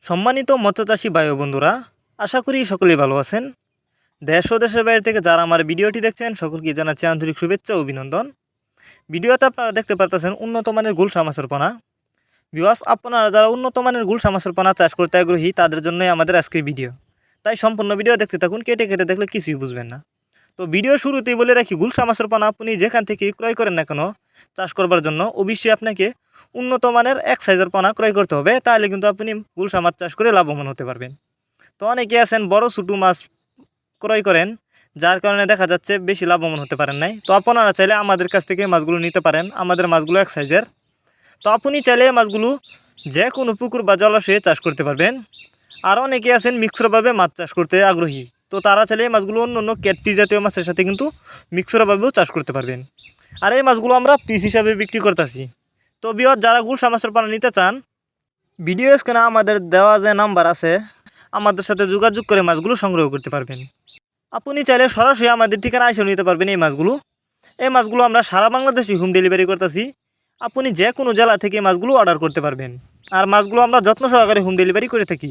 সম্মানিত মৎস্যচাষী ভাই ও বন্ধুরা, আশা করি সকলেই ভালো আছেন। দেশ ও দেশের বাইরে থেকে যারা আমার ভিডিওটি দেখছেন সকলকে জানাচ্ছি আন্তরিক শুভেচ্ছা ও অভিনন্দন। ভিডিওতে আপনারা দেখতে পারতেছেন উন্নত মানের গুলশা মাছের পোনা। ভিউয়ার্স, আপনারা যারা উন্নত মানের গুলশা মাছের পোনা চাষ করতে আগ্রহী তাদের জন্যই আমাদের আজকের ভিডিও। তাই সম্পূর্ণ ভিডিও দেখতে থাকুন, কেটে কেটে দেখলে কিছুই বুঝবেন না। তো ভিডিও শুরুতেই বলে রাখি, গুলশা মাছের পোনা আপনি যেখান থেকে ক্রয় করেন না কেন চাষ করবার জন্য অবশ্যই আপনাকে উন্নত মানের এক সাইজের পোনা ক্রয় করতে হবে, তাহলে কিন্তু আপনি গুলশা মাছ চাষ করে লাভবান হতে পারবেন। তো অনেকে আছেন বড় ছোটো মাছ ক্রয় করেন, যার কারণে দেখা যাচ্ছে বেশি লাভবান হতে পারেন নাই। তো আপনারা চাইলে আমাদের কাছ থেকে মাছগুলো নিতে পারেন, আমাদের মাছগুলো এক সাইজের। তো আপনি চাইলে মাছগুলো যে কোনো পুকুর বা জলাশয়ে চাষ করতে পারবেন। আর অনেকে আছেন মিক্সরভাবে মাছ চাষ করতে আগ্রহী, তো তারা চাইলে এই মাছগুলো অন্য অন্য ক্যাটফিশ জাতীয় মাছের সাথে কিন্তু মিক্সরভাবেও চাষ করতে পারবেন। আর এই মাছগুলো আমরা পিস হিসাবে বিক্রি করতেছি। তো বিয়ত যারা গুলশা মাছের পোনা নিতে চান, ভিডিও স্ক্রিনে আমাদের দেওয়া যে নাম্বার আছে, আমাদের সাথে যোগাযোগ করে মাছগুলো সংগ্রহ করতে পারবেন। আপনি চাইলে সরাসরি আমাদের ঠিকানা এসে নিতে পারবেন এই মাছগুলো আমরা সারা বাংলাদেশে হোম ডেলিভারি করতেছি। আপনি যে কোনো জেলা থেকে মাছগুলো অর্ডার করতে পারবেন। আর মাছগুলো আমরা যত্ন সহকারে হোম ডেলিভারি করে থাকি।